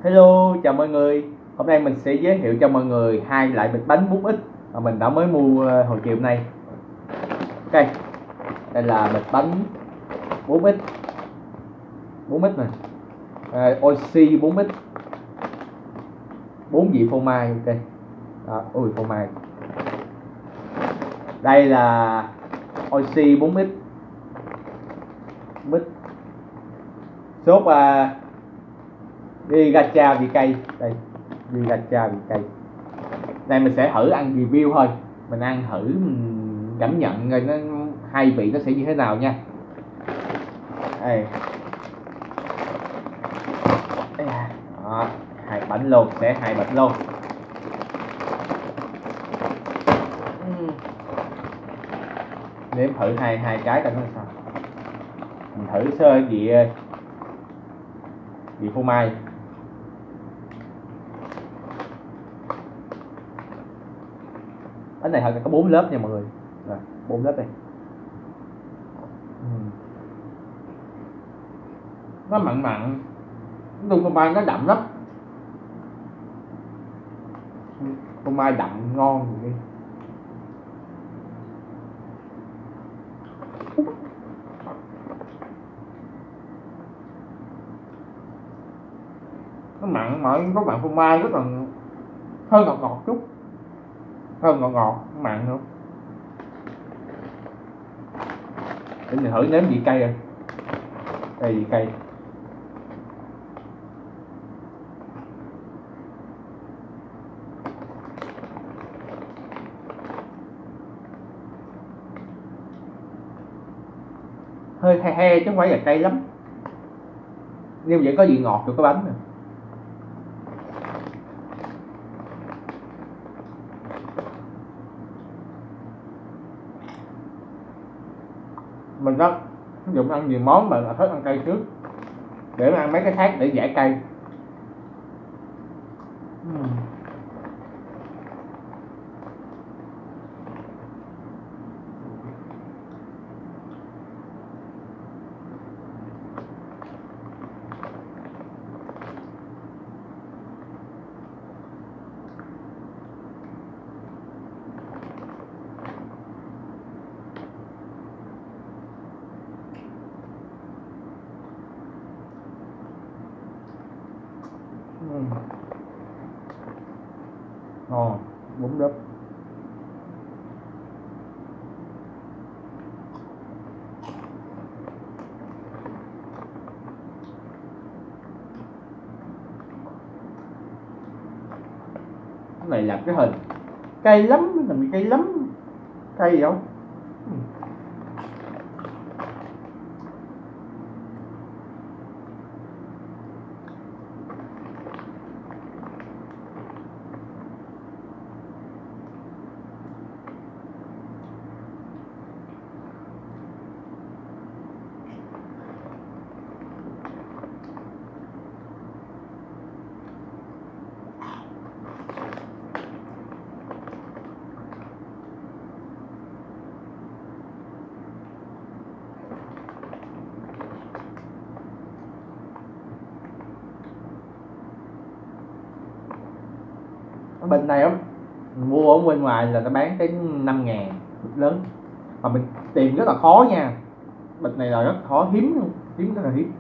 Hello, chào mọi người. Hôm nay mình sẽ giới thiệu cho mọi người hai loại bịch bánh 4X mà mình đã mới mua hồi chiều nay. Ok, đây là bịch bánh 4X, 4X này, Oxy 4X, 4 vị phô mai. Ok, ui phô mai. Đây là Oxy 4X, mít sốt đi gacha vị cây. Đây, đi gacha vị cây. Đây mình sẽ thử ăn review thôi, mình ăn thử mình cảm nhận rồi nó hai vị nó sẽ như thế nào nha. Đây. Đó, hai bánh luôn, sẽ hai bịch luôn. Nếm thử hai cái coi nó sao. Mình thử sơ vị phô mai. Bánh này có 4 lớp nha mọi người. Rồi, 4 lớp đây. Nó mặn mặn. Nói phô mai nó đậm lắm. Phô mai đậm ngon gì đi. Nó mặn mà có mặn phô mai rất là hơi ngọt ngọt chút, hơi ngọt ngọt mặn nữa. Để mình thử nếm vị cay rồi. Đây vị cay. Hơi he chứ không phải là cay lắm, nhưng vẫn có vị ngọt của cái bánh này. Mình rất dụng ăn nhiều món mà thích ăn cay trước để ăn mấy cái khác để giải cay. Ngon, bún đúp. Cái này làm cái hình cay lắm, làm cay lắm, cay gì không? Bên này á, mua ở bên ngoài là nó bán tới 5.000 bịch lớn, mà mình tìm rất là khó nha. Bịch này là rất khó, hiếm luôn, hiếm rất là hiếm.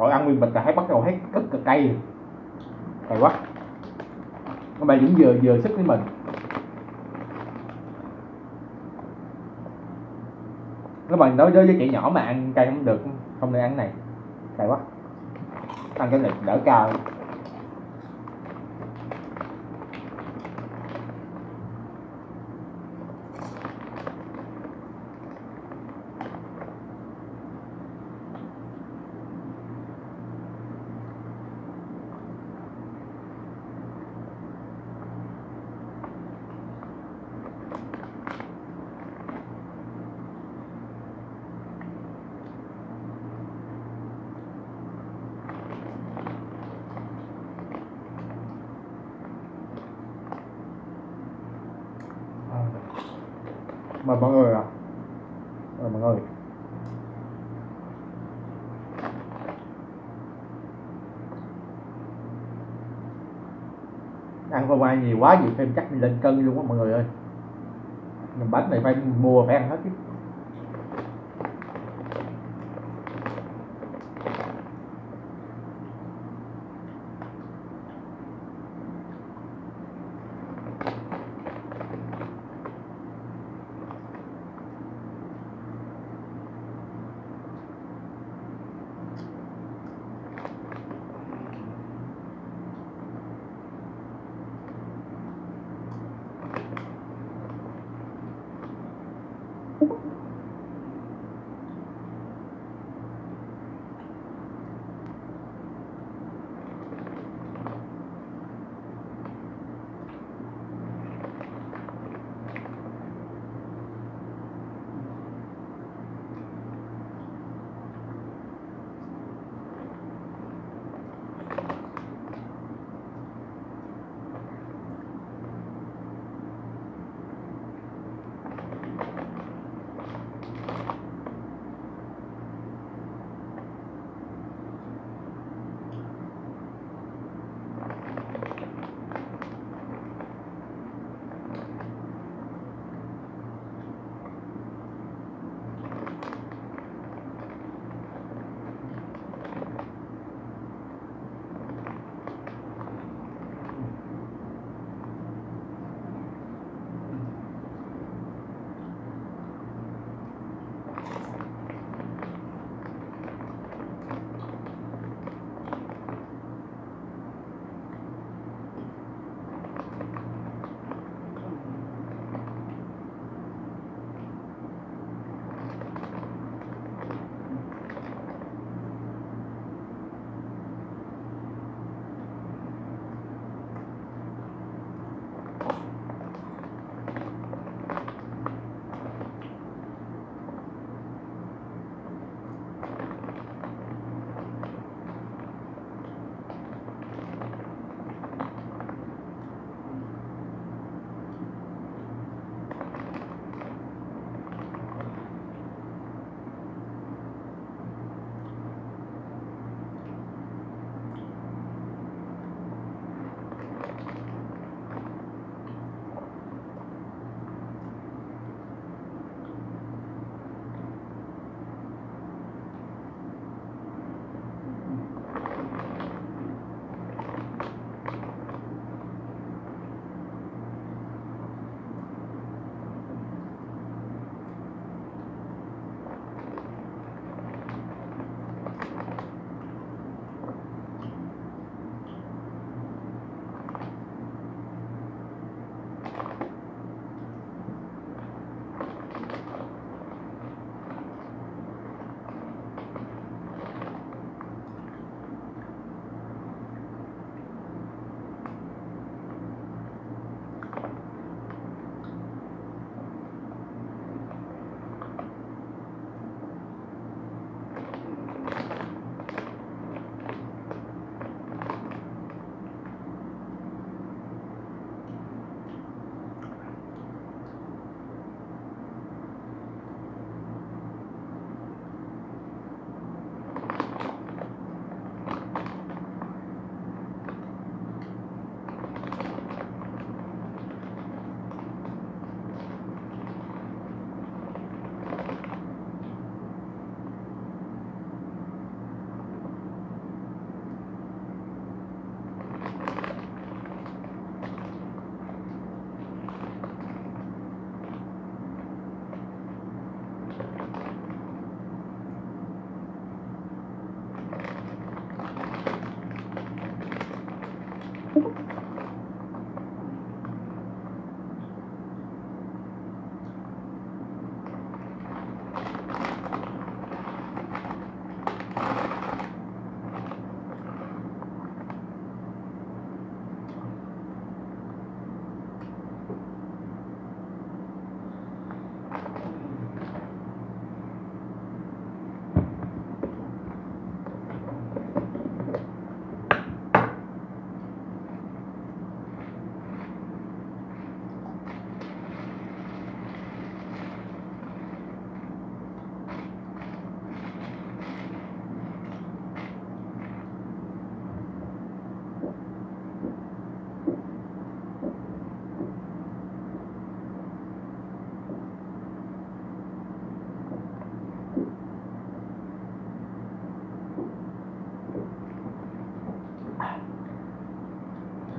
Rồi ăn nguyên bịch là thấy bắt đầu thấy rất cực cay, cay quá. Các bạn cũng vừa sức với mình. Các bạn nói với trẻ nhỏ mà ăn cay không được, không nên ăn này, cay quá. Ăn cái này đỡ cao. Mời mọi người à. Mời mọi người. Ăn phô mai nhiều quá, nhiều thêm chắc lên cân luôn á mọi người ơi. Bánh này phải mua, phải ăn hết chứ.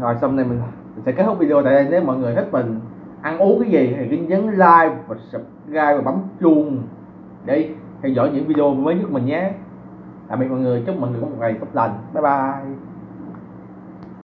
Rồi xong này mình sẽ kết thúc video tại đây. Nếu mọi người thích mình ăn uống cái gì thì cứ nhấn like và subscribe và bấm chuông để theo dõi những video mới nhất của mình nhé. Tạm biệt mọi người, chúc mọi người có một ngày tốt lành. Bye bye.